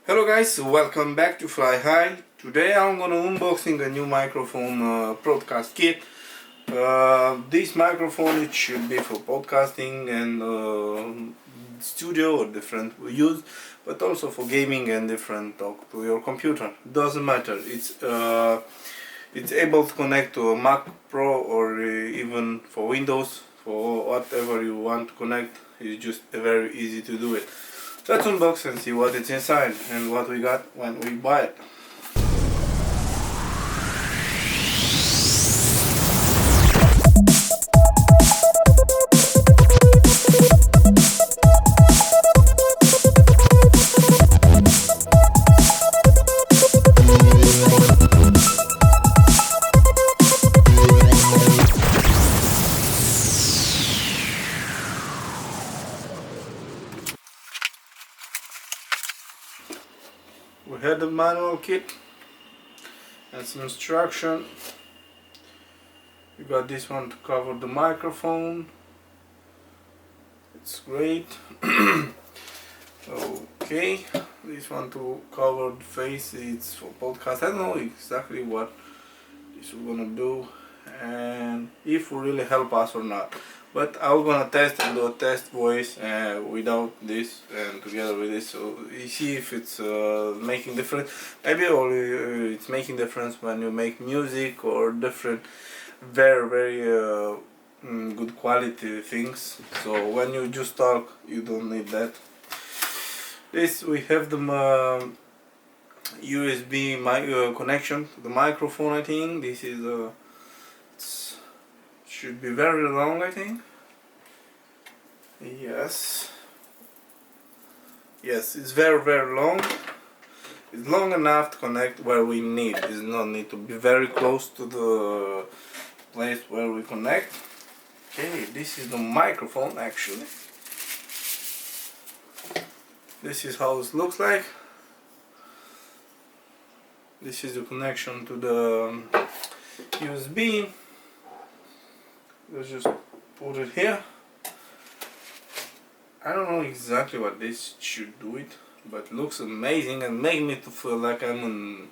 Hello guys, welcome back to Fly High. Today I'm gonna unboxing a new microphone broadcast kit. This microphone it should be for podcasting and studio or different use, but also for gaming and different talk to your computer. Doesn't matter. It's able to connect to a Mac Pro or even for Windows, for whatever you want to connect. It's just very easy to do it. Let's unbox and see what it's inside and what we got when we buy it. We had the manual kit and some instruction. We got this one to cover the microphone. It's great. Okay, this one to cover the face. It's for podcast. I don't know exactly what this is gonna do and if it really help us or not. But I'm gonna test and do a test voice without this and together with this, so you see if it's making difference. Maybe only it's making difference when you make music or different very good quality things. So when you just talk, you don't need that. This we have the USB connection to the microphone. I think this is should be very long, I think. Yes, it's very long. It's long enough to connect where we need. It does not need to be very close to the place where we connect. Okay, this is the microphone actually. This is how it looks like. This is the connection to the USB. Let's just put it here. I don't know exactly what this should do it, but looks amazing and make me to feel like I'm in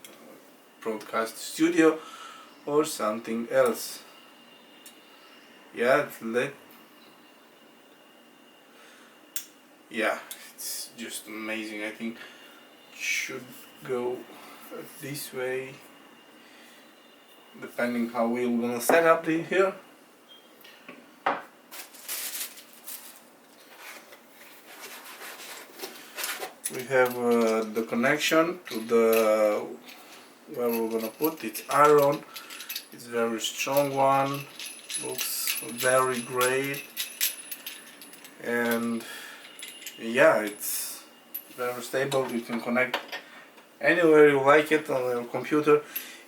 broadcast studio or something else. Yeah, it's just amazing. I think it should go this way, depending how we're gonna set up the here. We have the connection to the where we're gonna put it's iron. It's very strong one, looks very great, and yeah, it's very stable. You can connect anywhere you like it on your computer.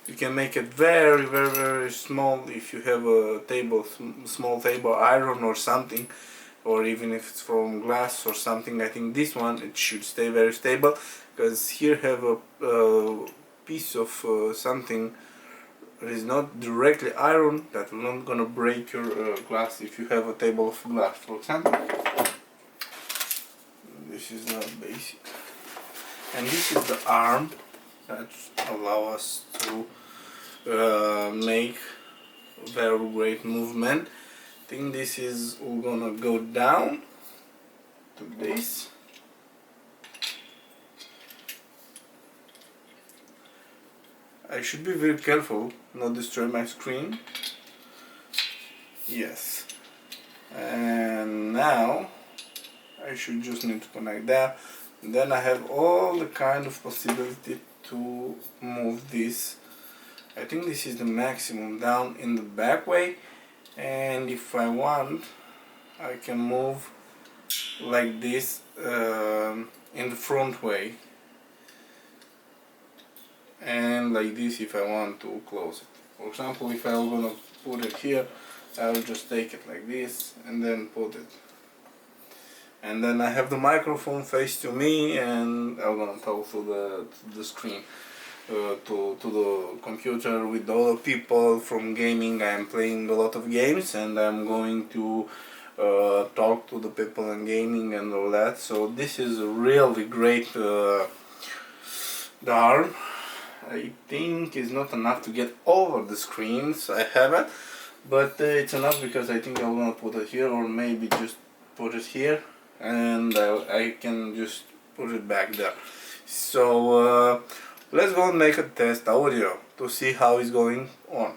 You can make it very small if you have a table, small table, iron or something, or even if it's from glass or something. I think this one it should stay very stable, because here have a piece of something that is not directly iron, that will not gonna break your glass if you have a table of glass, for example. This is not basic, and this is the arm that allow us to make very great movement. I think this is all gonna go down to this. I should be very careful not destroy my screen. Yes, and now I should just need to connect that, and then I have all the kind of possibility to move this. I think this is the maximum down in the back way, and if I want I can move like this in the front way, and like this if I want to close it. For example, if I'm gonna put it here, I'll just take it like this and then put it, and then I have the microphone face to me, and I'm gonna talk to the screen, to the computer with other people from gaming. I'm playing a lot of games and I'm going to talk to the people in gaming and all that. So this is a really great The arm, I think, is not enough to get over the screens. I have it, but it's enough because I think I'm gonna put it here, or maybe just put it here, and I can just put it back there. So let's go and make a test audio to see how it's going on.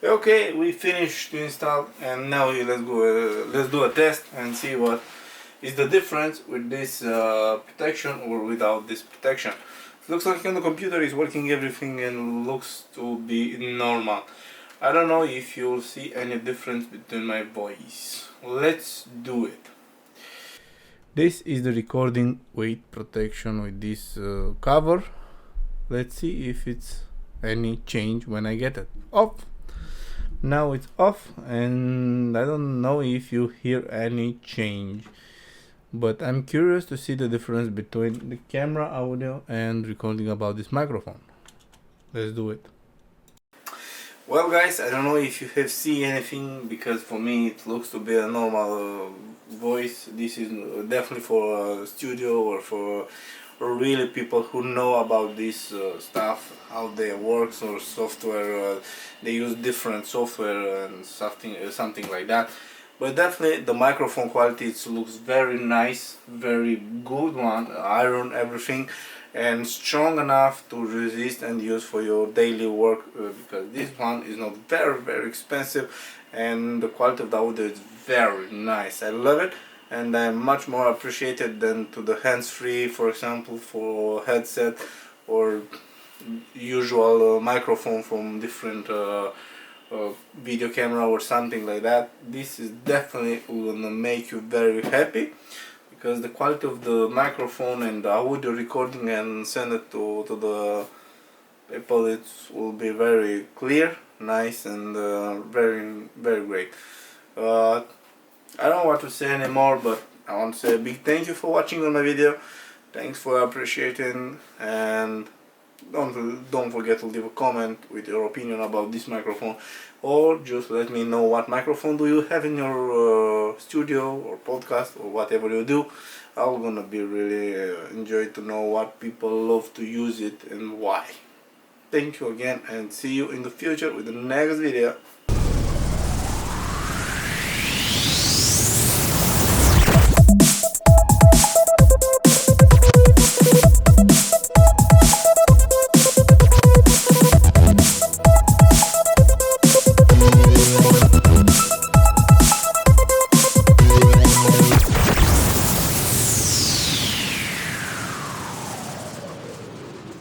Okay, we finished to install, and now let's do a test and see what is the difference with this protection or without this protection. Looks like on the computer is working everything and looks to be normal. I don't know if you'll see any difference between my voice. Let's do it. This is the recording with protection with this cover. Let's see if it's any change when I get it off. Now it's off, and I don't know if you hear any change, but I'm curious to see the difference between the camera audio and recording about this microphone. Let's do it. Well guys, I don't know if you have seen anything, because for me it looks to be a normal voice. This is definitely for a studio or for really people who know about this stuff, how they works, or software. They use different software and something like that. But definitely the microphone quality, it looks very nice, very good one, iron everything, and strong enough to resist and use for your daily work, because this one is not very expensive, and the quality of the audio is very nice. I love it, and I'm much more appreciated than to the hands-free, for example, for headset or usual microphone from different video camera or something like that. This is definitely gonna make you very happy, because the quality of the microphone and the audio recording and send it to the people, it will be very clear, nice, and very great. I don't know what to say anymore, but I want to say a big thank you for watching on my video. Thanks for appreciating, and don't forget to leave a comment with your opinion about this microphone, or just let me know what microphone do you have in your studio or podcast or whatever you do. I'm gonna be really enjoy to know what people love to use it and why. Thank you again, and see you in the future with the next video.